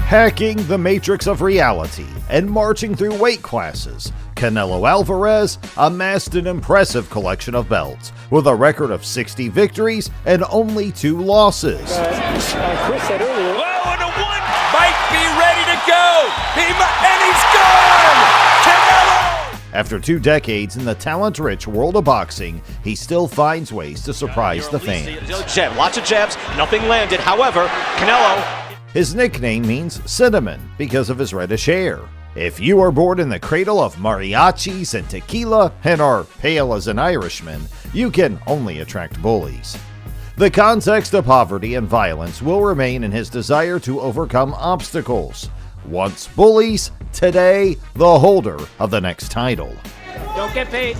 Hacking the matrix of reality and marching through weight classes, Canelo Alvarez amassed an impressive collection of belts with a record of 60 victories and only 2 losses. Chris said earlier, oh, and a one might be ready to go, and he's gone! Canelo! After 2 decades in the talent-rich world of boxing, he still finds ways to surprise the fans. Lots of jabs, nothing landed. However, Canelo... His nickname means cinnamon because of his reddish hair. If you are born in the cradle of mariachis and tequila and are pale as an Irishman, you can only attract bullies. The context of poverty and violence will remain in his desire to overcome obstacles. Once bullies, today the holder of the next title. Don't get paid.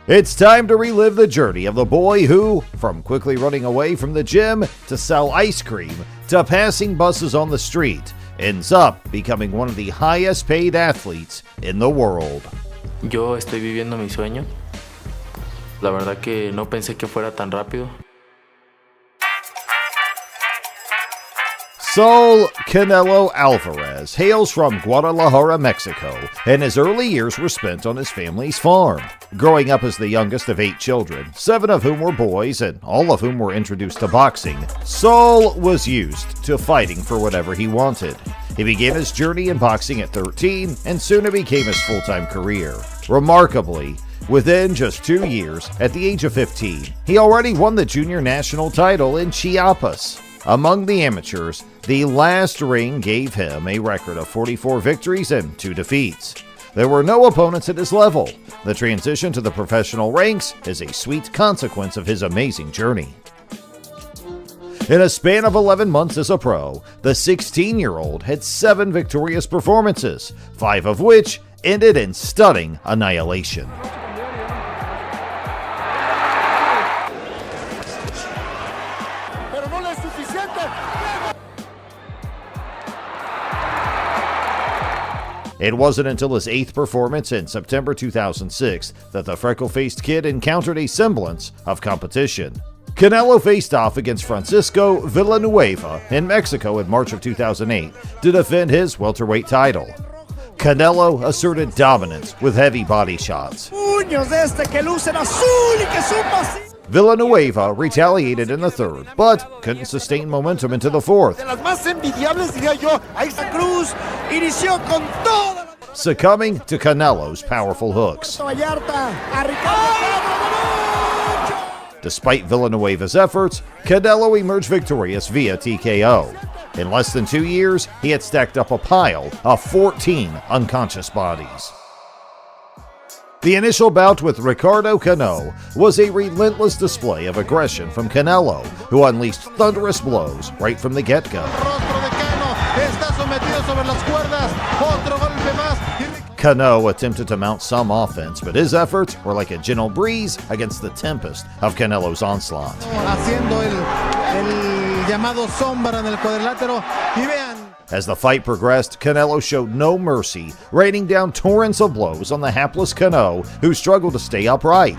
It's time to relive the journey of the boy who, from quickly running away from the gym to sell ice cream to passing buses on the street, ends up becoming one of the highest paid athletes in the world. Yo estoy viviendo mi sueño. La verdad que no pensé que fuera tan rápido. Saul Canelo Alvarez hails from Guadalajara, Mexico, and his early years were spent on his family's farm. Growing up as the youngest of 8 children, 7 of whom were boys and all of whom were introduced to boxing, Saul was used to fighting for whatever he wanted. He began his journey in boxing at 13, and soon it became his full-time career. Remarkably, within just 2 years, at the age of 15, he already won the junior national title in Chiapas. Among the amateurs, the last ring gave him a record of 44 victories and 2 defeats. There were no opponents at his level. The transition to the professional ranks is a sweet consequence of his amazing journey. In a span of 11 months as a pro, the 16-year-old had 7 victorious performances, 5 of which ended in stunning annihilation. It wasn't until his 8th performance in September 2006 that the freckle-faced kid encountered a semblance of competition. Canelo faced off against Francisco Villanueva in Mexico in March of 2008 to defend his welterweight title. Canelo asserted dominance with heavy body shots. Villanueva retaliated in the 3rd, but couldn't sustain momentum into the 4th. Succumbing to Canelo's powerful hooks. Despite Villanueva's efforts, Canelo emerged victorious via TKO. In less than 2 years, he had stacked up a pile of 14 unconscious bodies. The initial bout with Ricardo Cano was a relentless display of aggression from Canelo, who unleashed thunderous blows right from the get-go. Cano attempted to mount some offense, but his efforts were like a gentle breeze against the tempest of Canelo's onslaught. As the fight progressed, Canelo showed no mercy, raining down torrents of blows on the hapless Cano, who struggled to stay upright.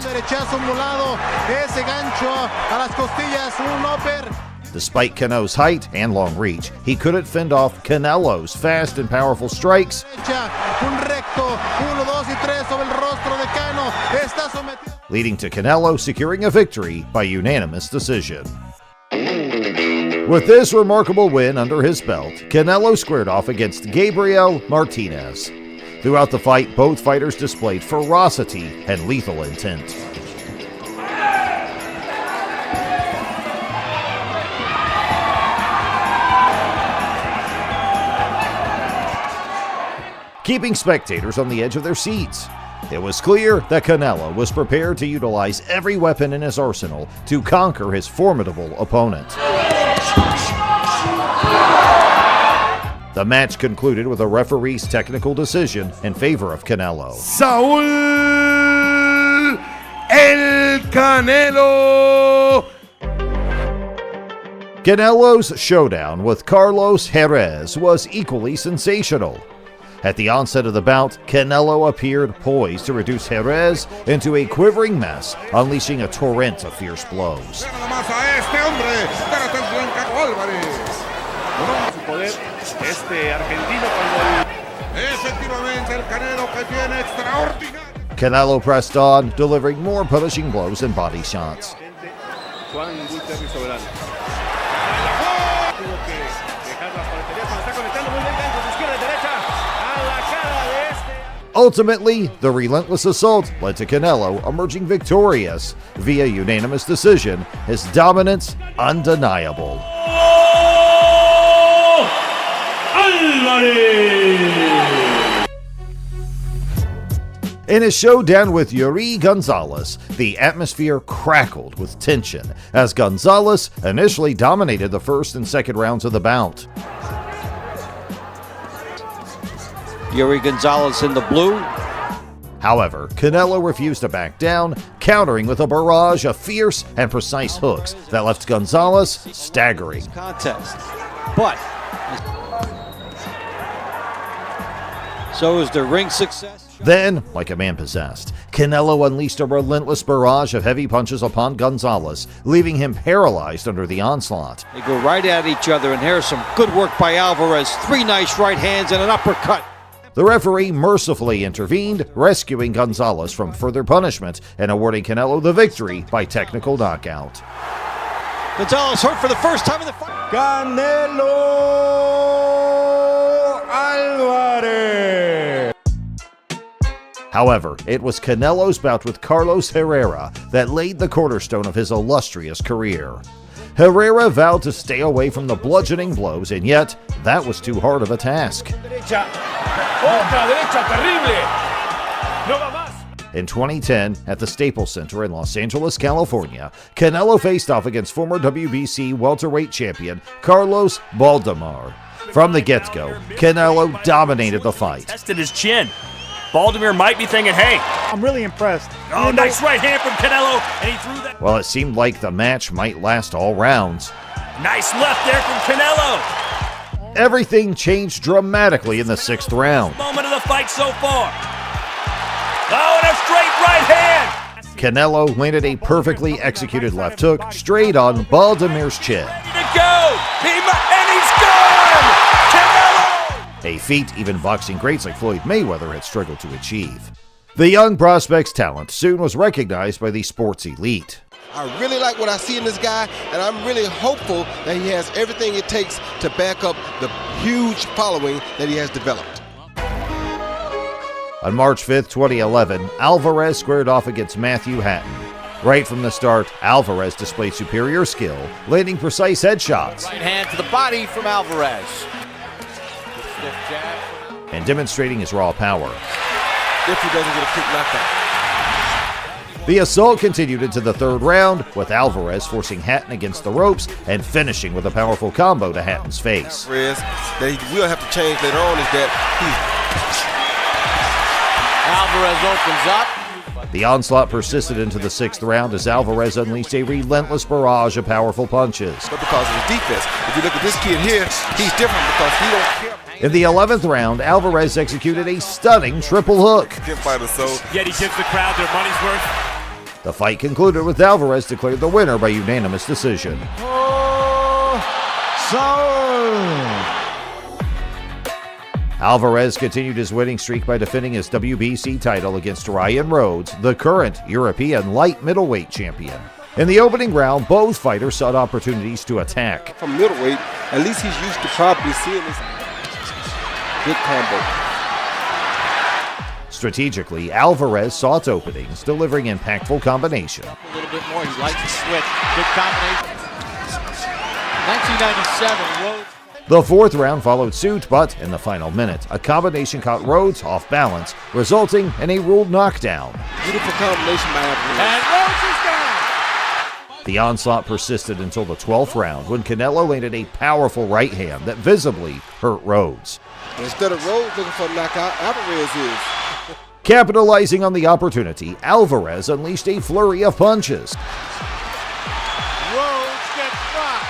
Despite Cano's height and long reach, he couldn't fend off Canelo's fast and powerful strikes, leading to Canelo securing a victory by unanimous decision. With this remarkable win under his belt, Canelo squared off against Gabriel Martinez. Throughout the fight, both fighters displayed ferocity and lethal intent. Keeping spectators on the edge of their seats. It was clear that Canelo was prepared to utilize every weapon in his arsenal to conquer his formidable opponent. The match concluded with a referee's technical decision in favor of Canelo. Saúl El Canelo! Canelo's showdown with Carlos Jerez was equally sensational. At the onset of the bout, Canelo appeared poised to reduce Jerez into a quivering mess, unleashing a torrent of fierce blows. Su poder, este argentino cuando Efectivamente, el Canelo que viene extraordinario. Canelo pressed on, delivering more punishing blows and body shots. Juan Guterres Soberano. Tuvo que dejar las paleterías cuando está conectando muy bien ganchos de izquierda y derecha a la cara de este. Ultimately, the relentless assault led to Canelo emerging victorious via unanimous decision, his dominance undeniable. In his showdown with Yuri Gonzalez, the atmosphere crackled with tension as Gonzalez initially dominated the first and second rounds of the bout. Yuri Gonzalez in the blue. However, Canelo refused to back down, countering with a barrage of fierce and precise hooks that left Gonzalez staggering. Contest. But so is the ring success. Then, like a man possessed, Canelo unleashed a relentless barrage of heavy punches upon Gonzalez, leaving him paralyzed under the onslaught. They go right at each other, and here's some good work by Alvarez. 3 nice right hands and an uppercut. The referee mercifully intervened, rescuing Gonzalez from further punishment and awarding Canelo the victory by technical knockout. Gonzalez hurt for the first time in the fight. Canelo Alvarez. However, it was Canelo's bout with Carlos Herrera that laid the cornerstone of his illustrious career. Herrera vowed to stay away from the bludgeoning blows, and yet that was too hard of a task. Derecha. Otra derecha terrible. No va más. In 2010, at the Staples Center in Los Angeles, California, Canelo faced off against former WBC welterweight champion Carlos Baldemar. From the get-go, Canelo dominated the fight. Tested his chin. Baltimore might be thinking, hey, I'm really impressed. oh, nice right hand from Canelo, and he threw that. Well, it seemed like the match might last all rounds. Nice left there from Canelo. Everything changed dramatically in the 6th round. Moment of the fight so far. Oh, and a straight right hand. Canelo landed a perfectly executed left hook straight on Baldemir's chin. Ready to go. And he's gone. Canelo. A feat even boxing greats like Floyd Mayweather had struggled to achieve. The young prospect's talent soon was recognized by the sports elite. I really like what I see in this guy, and I'm really hopeful that he has everything it takes to back up the huge following that he has developed. On March 5th, 2011, Alvarez squared off against Matthew Hatton. Right from the start, Alvarez displayed superior skill, landing precise headshots. Right hand to the body from Alvarez. Stiff jab. And demonstrating his raw power. If he doesn't get a quick knockout. The assault continued into the 3rd round, with Alvarez forcing Hatton against the ropes and finishing with a powerful combo to Hatton's face. Alvarez, that he will have to change later on is that Alvarez opens up. The onslaught persisted into the 6th round as Alvarez unleashed a relentless barrage of powerful punches. but because of his defense. If you look at this kid here, he's different because he don't care. In the 11th round, Alvarez executed a stunning triple hook. Yet he gives the crowd their money's worth. The fight concluded with Alvarez declared the winner by unanimous decision. Alvarez continued his winning streak by defending his WBC title against Ryan Rhodes, the current European light middleweight champion. In the opening round, both fighters sought opportunities to attack. From middleweight, at least he's used to probably seeing this good combo. Strategically, Alvarez sought openings, delivering impactful combination. A little bit more. He likes to switch. Good combination. 1997, Rhodes. The 4th round followed suit, but in the final minute, a combination caught Rhodes off balance, resulting in a ruled knockdown. Beautiful combination by Alvarez. And Rhodes is down. The onslaught persisted until the 12th round, when Canelo landed a powerful right hand that visibly hurt Rhodes. Instead of Rhodes looking for a knockout, Alvarez is. Capitalizing on the opportunity, Alvarez unleashed a flurry of punches. Rhodes gets rocked.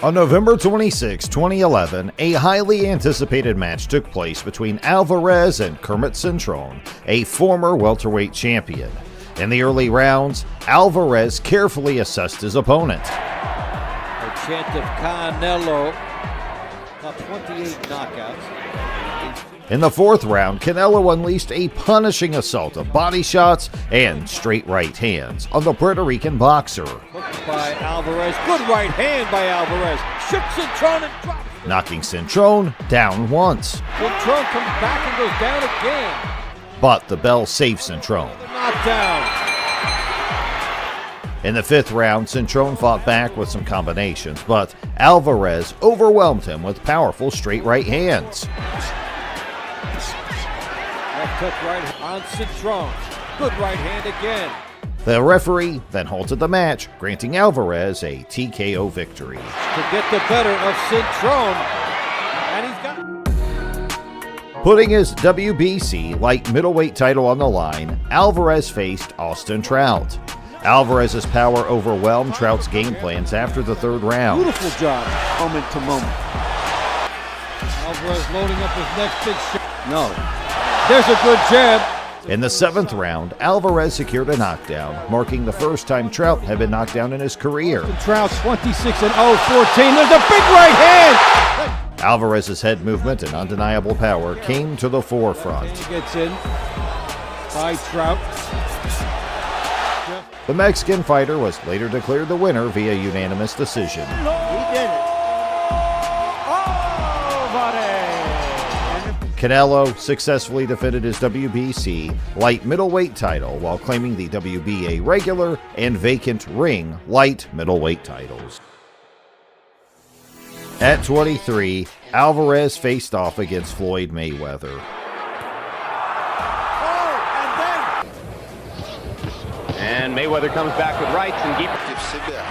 On November 26, 2011, a highly anticipated match took place between Alvarez and Kermit Cintron, a former welterweight champion. In the early rounds, Alvarez carefully assessed his opponent. chant of Canelo. About 28 knockouts. In the fourth round, Canelo unleashed a punishing assault of body shots and straight right hands on the Puerto Rican boxer. Hooked by Alvarez. Good right hand by Alvarez. Shook Cintrone and dropped. Knocking Cintrone down once. Cintrone comes back and goes down again. But the bell saved Cintrone. Knockdown. In the fifth round, Cintrone fought back with some combinations, but Alvarez overwhelmed him with powerful straight right hands. Left hook right on Cintrone. Good right hand again. The referee then halted the match, granting Alvarez a TKO victory. To get the better of Cintrone. And he's got... Putting his WBC light middleweight title on the line, Alvarez faced Austin Trout. Alvarez's power overwhelmed Trout's game plans after the third round. Beautiful job, moment to moment. Alvarez loading up his next big shot. No. There's a good jab. In the seventh round, Alvarez secured a knockdown, marking the first time Trout had been knocked down in his career. Trout 26-0, 14. There's a big right hand. Alvarez's head movement and undeniable power came to the forefront. He gets in by Trout. The Mexican fighter was later declared the winner via unanimous decision. He did it. Canelo successfully defended his WBC light middleweight title while claiming the WBA regular and vacant ring light middleweight titles. At 23, Alvarez faced off against Floyd Mayweather. And Mayweather comes back with rights and keeps it.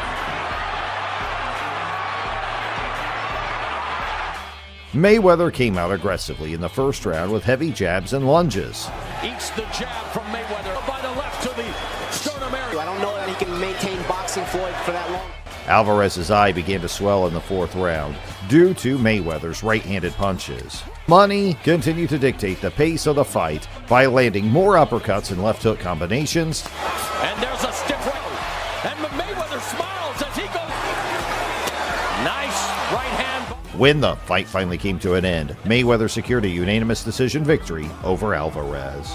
Mayweather came out aggressively in the first round with heavy jabs and lunges. Eats the jab from Mayweather by the left to the sternum area. I don't know that he can maintain boxing Floyd for that long. Alvarez's eye began to swell in the fourth round due to Mayweather's right-handed punches. Money continued to dictate the pace of the fight by landing more uppercuts and left hook combinations. And there's a stiff right. And Mayweather smiles as he goes. Nice right hand. When the fight finally came to an end, Mayweather secured a unanimous decision victory over Alvarez.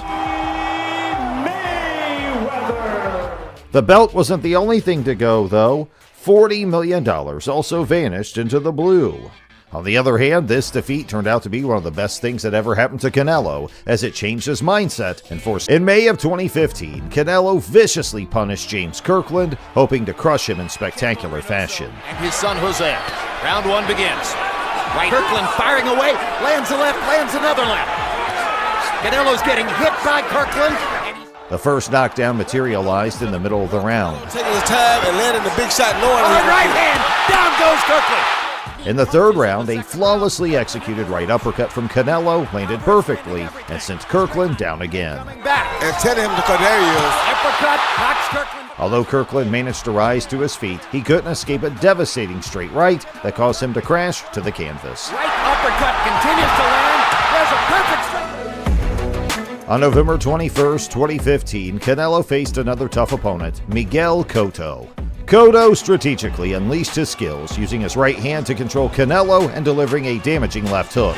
Mayweather. The belt wasn't the only thing to go, though. $40 million also vanished into the blue. On the other hand, this defeat turned out to be one of the best things that ever happened to Canelo, as it changed his mindset and forced. In May of 2015, Canelo viciously punished James Kirkland, hoping to crush him in spectacular fashion. And his son Jose. Round one begins. Right, Kirkland firing away, lands a left, lands another left. Canelo's getting hit by Kirkland. The first knockdown materialized in the middle of the round. Taking his time and landing the big shot, knowing On the right hand, down goes Kirkland. In the third round, a flawlessly executed right uppercut from Canelo landed perfectly and sent Kirkland down again. Back. and tell him to go, there he is. Uppercut, knocks Kirkland. Although Kirkland managed to rise to his feet, he couldn't escape a devastating straight right that caused him to crash to the canvas. Right uppercut continues to land. There's a perfect strike. On November 21st, 2015, Canelo faced another tough opponent, Miguel Cotto. Cotto strategically unleashed his skills, using his right hand to control Canelo and delivering a damaging left hook.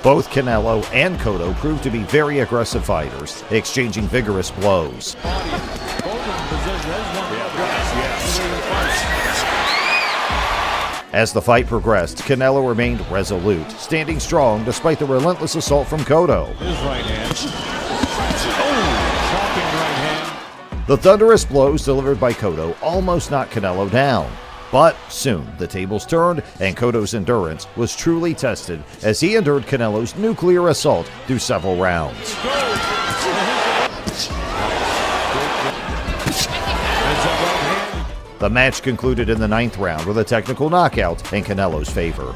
Both Canelo and Cotto proved to be very aggressive fighters, exchanging vigorous blows. As the fight progressed, Canelo remained resolute, standing strong despite the relentless assault from Cotto. His right hand. Chopping right hand. The thunderous blows delivered by Cotto almost knocked Canelo down. But soon, the tables turned, and Cotto's endurance was truly tested as he endured Canelo's nuclear assault through several rounds. The match concluded in the 9th round with a technical knockout in Canelo's favor.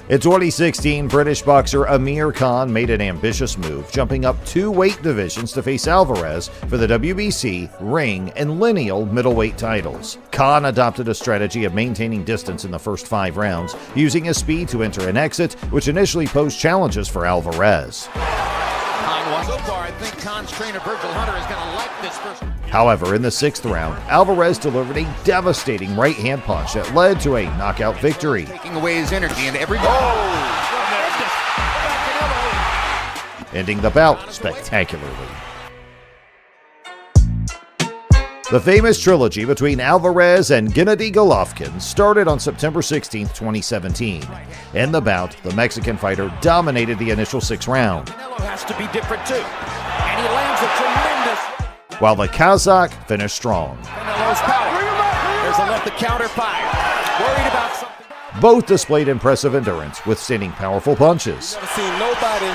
In 2016, British boxer Amir Khan made an ambitious move, jumping up 2 weight divisions to face Alvarez for the WBC, ring, and lineal middleweight titles. Khan adopted a strategy of maintaining distance in the first 5 rounds, using his speed to enter and exit, which initially posed challenges for Alvarez. Khan long one. So far, I think Khan's trainer Virgil Hunter is going to like this first. However, in the 6th round, Alvarez delivered a devastating right-hand punch that led to a knockout victory. Taking away his energy and every ending the bout spectacularly. The famous trilogy between Alvarez and Gennady Golovkin started on September 16, 2017. In the bout, the Mexican fighter dominated the initial 6th round, Canelo has to be different too. And he lands a tremendous. while the Kazakh finished strong. Canelo's power. There's a left to counter fire. Worried about something. Both displayed impressive endurance, withstanding powerful punches. I've seen nobody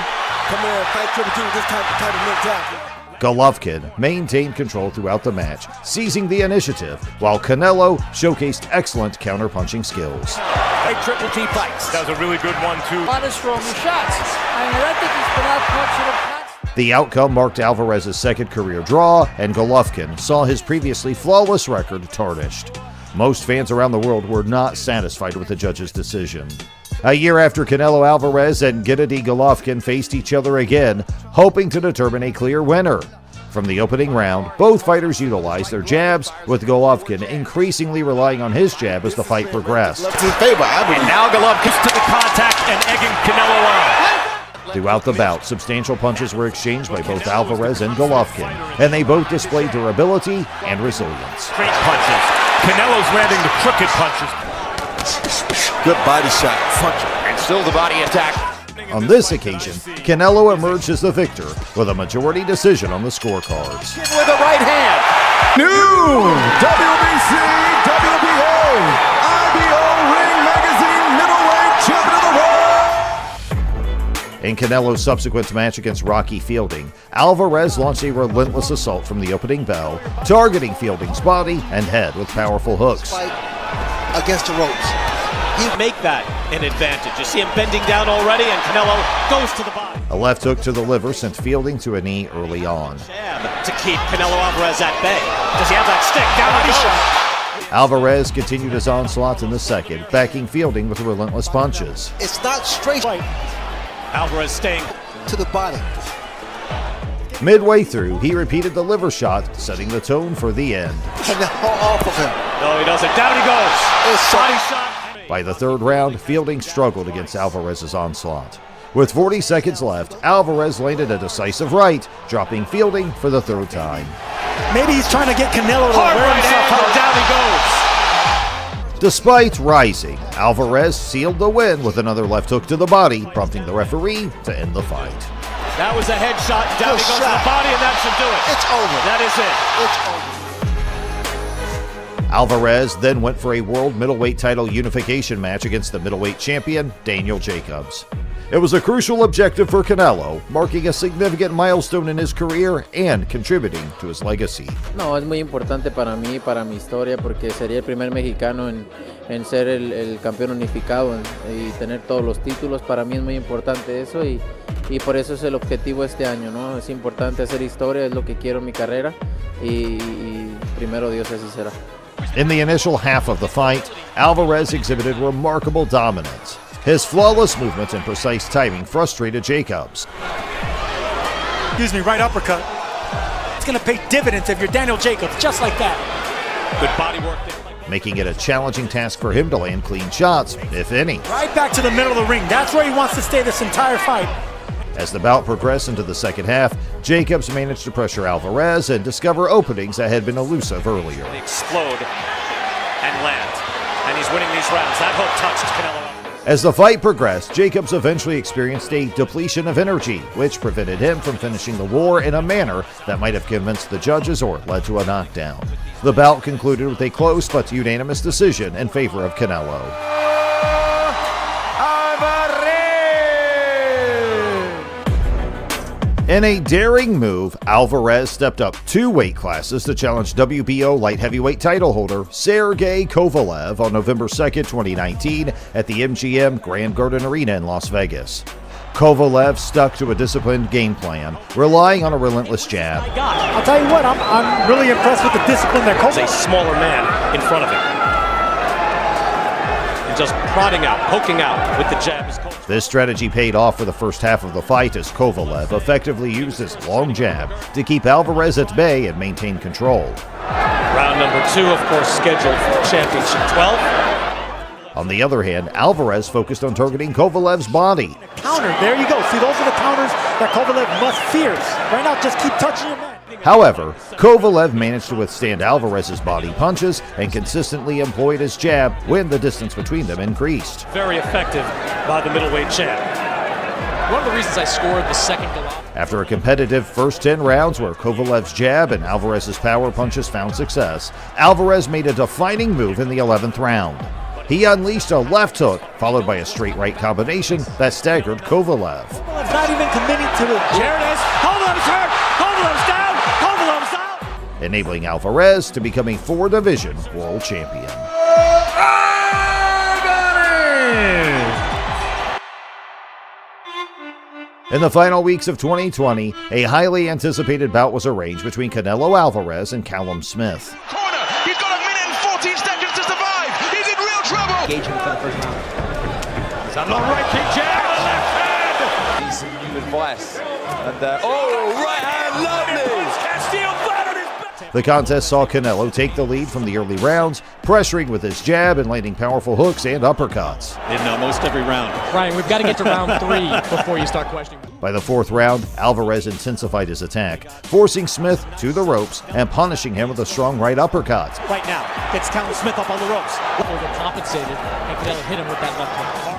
come in and fight triple G with this type of mentality. Golovkin maintained control throughout the match, seizing the initiative, while Canelo showcased excellent counter-punching skills. Hey, triple G fights. That was a really good one, too. A lot of strong shots. I mean, I think he's been out punching him. The outcome marked Alvarez's 2nd career draw, and Golovkin saw his previously flawless record tarnished. Most fans around the world were not satisfied with the judge's decision. A year after Canelo Alvarez and Gennady Golovkin faced each other again, hoping to determine a clear winner. From the opening round, both fighters utilized their jabs, with Golovkin increasingly relying on his jab as the fight progressed. And now Golovkin's to the contact and egging Canelo on. Throughout the bout, substantial punches were exchanged by both Alvarez and Golovkin, and they both displayed durability and resilience. Straight punches. Canelo's landing the crooked punches. Good body shot. And still the body attack. On this occasion, Canelo emerged as the victor with a majority decision on the scorecards. With a right hand. New WBC, WBA, IBO Ring Magazine Middleweight Champion of the World. In Canelo's subsequent match against Rocky Fielding, Alvarez launched a relentless assault from the opening bell, targeting Fielding's body and head with powerful hooks. Against the ropes. You make that an advantage. You see him bending down already, and Canelo goes to the body. A left hook to the liver sent Fielding to a knee early on. Jab to keep Canelo Alvarez at bay. Does he have that stick? Down on his shot. Alvarez continued his onslaught in the 2nd, backing Fielding with relentless punches. It's not straight Alvarez staying to the body. Midway through, he repeated the liver shot, setting the tone for the end. And off of him. No, he doesn't. Down he goes. It's Body shot. By the 3rd round, Fielding struggled against Alvarez's onslaught. With 40 seconds left, Alvarez landed a decisive right, dropping Fielding for the 3rd time. Maybe he's trying to get Canelo to Hard wear right himself hand, out. down he goes. Despite rising, Alvarez sealed the win with another left hook to the body, prompting the referee to end the fight. That was a headshot. Down he goes to the body, and that should do it. It's over. That is it. It's over. Alvarez then went for a world middleweight title unification match against the middleweight champion, Daniel Jacobs. It was a crucial objective for Canelo, marking a significant milestone in his career and contributing to his legacy. No, es muy importante para mí, para mi historia, porque sería el primer mexicano en ser el campeón unificado y tener todos los títulos. Para mí es muy importante eso y por eso es el objetivo este año, ¿no? Es importante hacer historia, es lo que quiero en mi carrera y primero Dios así será. In the initial half of the fight, Alvarez exhibited remarkable dominance. His flawless movement and precise timing frustrated Jacobs. Excuse me, right uppercut. It's going to pay dividends if you're Daniel Jacobs, just like that. Good body work there. Making it a challenging task for him to land clean shots, if any. Right back to the middle of the ring. That's where he wants to stay this entire fight. As the bout progressed into the 2nd half, Jacobs managed to pressure Alvarez and discover openings that had been elusive earlier. They explode and land. And he's winning these rounds. That hook touched Canelo. As the fight progressed, Jacobs eventually experienced a depletion of energy, which prevented him from finishing the war in a manner that might have convinced the judges or led to a knockdown. The bout concluded with a close but unanimous decision in favor of Canelo. In a daring move, Alvarez stepped up 2 weight classes to challenge WBO light heavyweight title holder Sergey Kovalev on November 2, 2019 at the MGM Grand Garden Arena in Las Vegas. Kovalev stuck to a disciplined game plan, relying on a relentless jab. I'll tell you what, I'm really impressed with the discipline that Kovalev. It's a smaller man in front of him. And just prodding out, poking out with the jab. This strategy paid off for the first half of the fight as Kovalev effectively used his long jab to keep Alvarez at bay and maintain control. Round number 2, of course, scheduled for championship 12. On the other hand, Alvarez focused on targeting Kovalev's body. Counter, there you go. See, those are the counters that Kovalev must fear. Right now, just keep touching your man. However, Kovalev managed to withstand Alvarez's body punches and consistently employed his jab when the distance between them increased. Very effective by the middleweight champ. One of the reasons I scored the second Golovkin. After a competitive first 10 rounds where Kovalev's jab and Alvarez's power punches found success, Alvarez made a defining move in the 11th round. He unleashed a left hook, followed by a straight right combination that staggered Kovalev. Kovalev's not even committing to the... There it is. Kovalev's hurt. Kovalev's down. Kovalev's out. Enabling Alvarez to become a 4-division world champion. In the final weeks of 2020, a highly anticipated bout was arranged between Canelo Alvarez and Callum Smith. Corner. He's got a minute and 14 seconds to survive. He's in real trouble. Engaging for the first round. He's on the right kick jab, left hand. Needs some new advice. And right hand, lovely. Castillo flat on his back. The contest saw Canelo take the lead from the early rounds, pressuring with his jab and landing powerful hooks and uppercuts. In almost every round. Ryan, we've got to get to round 3 before you start questioning. By the 4th round, Alvarez intensified his attack, forcing Smith to the ropes and punishing him with a strong right uppercut. Right now, gets Callum Smith up on the ropes. Overcompensated, and Canelo hit him with that left hook.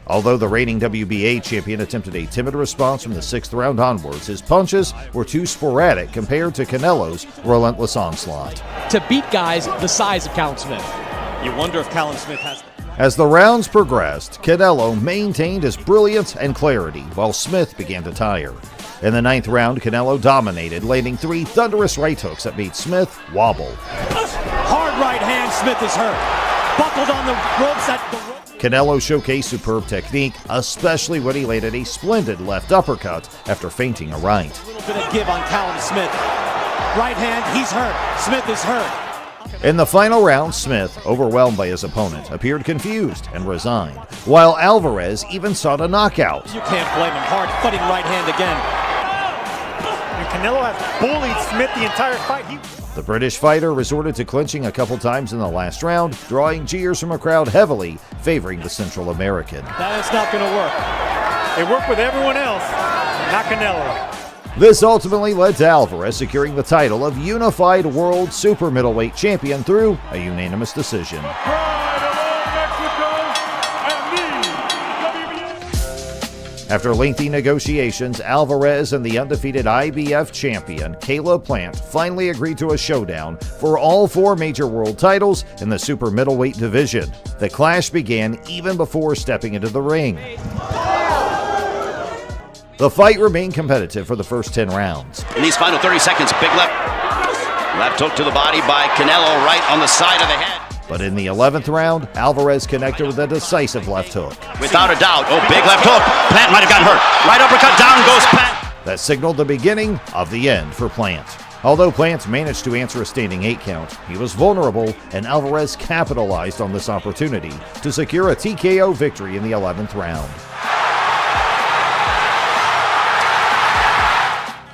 Although the reigning WBA champion attempted a timid response from the 6th round onwards, his punches were too sporadic compared to Canelo's relentless onslaught. To beat guys the size of Callum Smith. You wonder if Callum Smith has... As the rounds progressed, Canelo maintained his brilliance and clarity, while Smith began to tire. In the 9th round, Canelo dominated, landing 3 thunderous right hooks that made Smith wobble. Hard right hand, Smith is hurt. Buckled on the ropes at the... Canelo showcased superb technique, especially when he landed a splendid left uppercut after feinting a right. A little bit of give on Callum Smith. Right hand, he's hurt. Smith is hurt. In the final round, Smith, overwhelmed by his opponent, appeared confused and resigned, while Alvarez even sought a knockout. You can't blame him. Hard fighting right hand again. And Canelo has bullied Smith the entire fight. The British fighter resorted to clinching a couple times in the last round, drawing jeers from a crowd heavily favoring the Central American. That's not going to work. It worked with everyone else, not Canelo. This ultimately led to Alvarez securing the title of Unified World Super Middleweight Champion through a unanimous decision. After lengthy negotiations, Alvarez and the undefeated IBF champion Caleb Plant finally agreed to a showdown for all 4 major world titles in the super middleweight division. The clash began even before stepping into the ring. The fight remained competitive for the first 10 rounds. In these final 30 seconds, big left hook to the body by Canelo, right on the side of the head. But in the 11th round, Alvarez connected with a decisive left hook. Without a doubt, big left hook. Plant might have gotten hurt. Right uppercut, down goes Plant. That signaled the beginning of the end for Plant. Although Plant managed to answer a standing 8 count, he was vulnerable, and Alvarez capitalized on this opportunity to secure a TKO victory in the 11th round.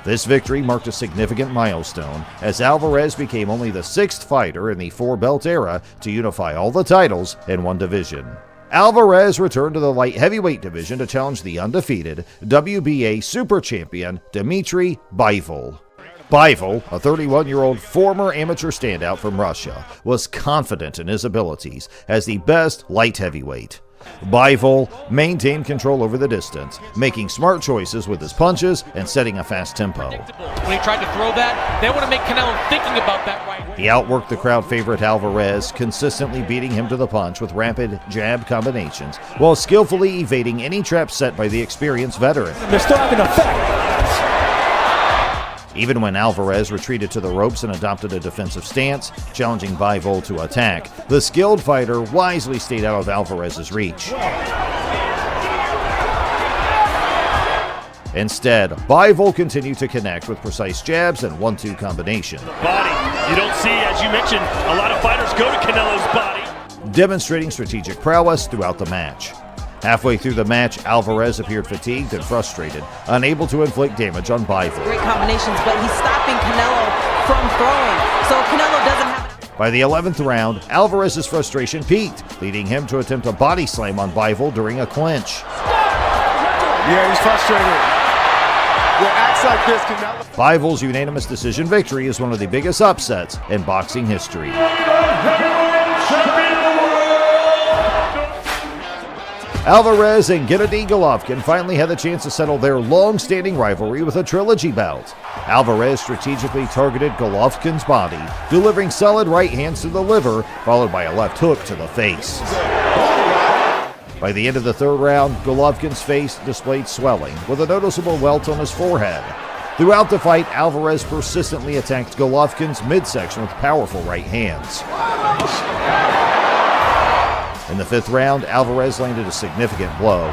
This victory marked a significant milestone, as Alvarez became only the 6th fighter in the 4-belt era to unify all the titles in one division. Alvarez returned to the light heavyweight division to challenge the undefeated WBA super champion Dmitry Bivol. Bivol, a 31-year-old former amateur standout from Russia, was confident in his abilities as the best light heavyweight. Bivol maintained control over the distance, making smart choices with his punches and setting a fast tempo. When he tried to throw that, they want to make Canelo thinking about that right. He outworked the crowd favorite Alvarez, consistently beating him to the punch with rapid jab combinations, while skillfully evading any trap set by the experienced veteran. They're still having effect. Even when Alvarez retreated to the ropes and adopted a defensive stance, challenging Bivol to attack, the skilled fighter wisely stayed out of Alvarez's reach. Instead, Bivol continued to connect with precise jabs and 1-2 combination. Body. You don't see, as you mentioned, a lot of fighters go to Canelo's body. demonstrating strategic prowess throughout the match. Halfway through the match, Alvarez appeared fatigued and frustrated, unable to inflict damage on Bivol. Great combinations, but he's stopping Canelo from throwing, so Canelo doesn't have... By the 11th round, Alvarez's frustration peaked, leading him to attempt a body slam on Bivol during a clinch. Yeah, he's frustrated. Yeah, acts like this, Canelo. Bivol's unanimous decision victory is one of the biggest upsets in boxing history. Alvarez and Gennady Golovkin finally had the chance to settle their long-standing rivalry with a trilogy bout. Alvarez strategically targeted Golovkin's body, delivering solid right hands to the liver, followed by a left hook to the face. By the end of the third round, Golovkin's face displayed swelling, with a noticeable welt on his forehead. Throughout the fight, Alvarez persistently attacked Golovkin's midsection with powerful right hands. In the fifth round, Alvarez landed a significant blow.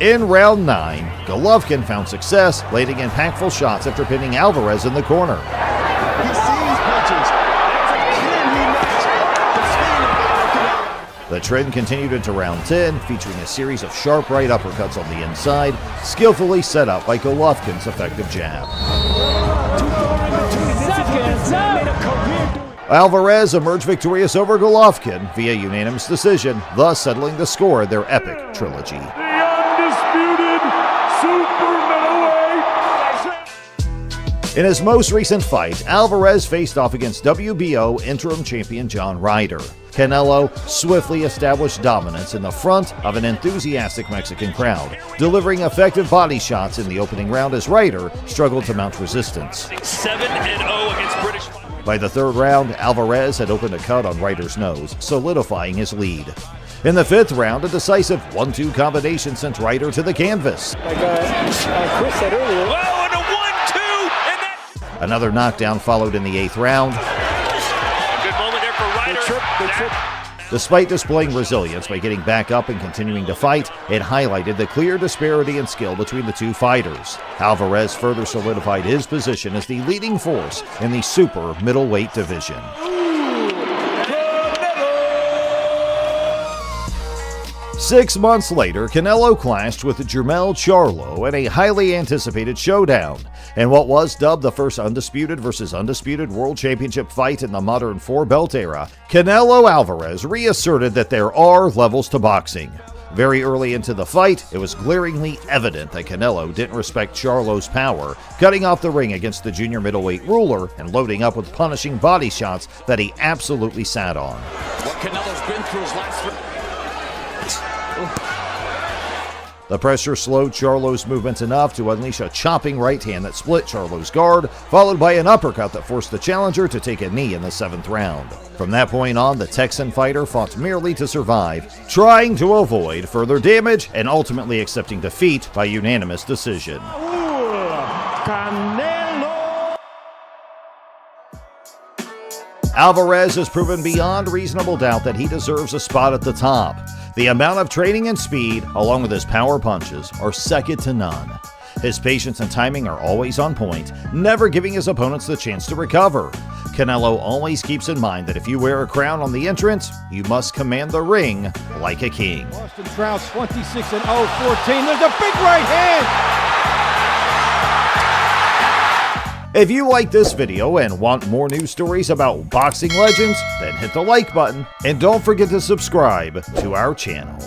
In round 9, Golovkin found success, landing impactful shots after pinning Alvarez in the corner. The trend continued into round 10, featuring a series of sharp right uppercuts on the inside, skillfully set up by Golovkin's effective jab. Alvarez emerged victorious over Golovkin via unanimous decision, thus settling the score in their epic trilogy. The undisputed super middleweight. In his most recent fight, Alvarez faced off against WBO interim champion John Ryder. Canelo swiftly established dominance in the front of an enthusiastic Mexican crowd, delivering effective body shots in the opening round as Ryder struggled to mount resistance. 7-0 against British. By the third round, Alvarez had opened a cut on Ryder's nose, solidifying his lead. In the fifth round, a decisive 1-2 combination sent Ryder to the canvas. Like Chris said earlier. Oh, and a 1-2! And that... Another knockdown followed in the eighth round. Good moment there for Ryder. Despite displaying resilience by getting back up and continuing to fight, it highlighted the clear disparity in skill between the two fighters. Alvarez further solidified his position as the leading force in the super middleweight division. 6 months later, Canelo clashed with Jermell Charlo in a highly anticipated showdown. In what was dubbed the first Undisputed versus Undisputed World Championship fight in the modern four-belt era, Canelo Alvarez reasserted that there are levels to boxing. Very early into the fight, it was glaringly evident that Canelo didn't respect Charlo's power, cutting off the ring against the junior middleweight ruler and loading up with punishing body shots that he absolutely sat on. What Canelo's been through his last... The pressure slowed Charlo's movements enough to unleash a chopping right hand that split Charlo's guard, followed by an uppercut that forced the challenger to take a knee in the 7th round. From that point on, the Texan fighter fought merely to survive, trying to avoid further damage and ultimately accepting defeat by unanimous decision. Alvarez has proven beyond reasonable doubt that he deserves a spot at the top. The amount of training and speed, along with his power punches, are second to none. His patience and timing are always on point, never giving his opponents the chance to recover. Canelo always keeps in mind that if you wear a crown on the entrance, you must command the ring like a king. Boston Trout 26-0, 14. There's a big right hand! If you like this video and want more news stories about boxing legends, then hit the like button and don't forget to subscribe to our channel.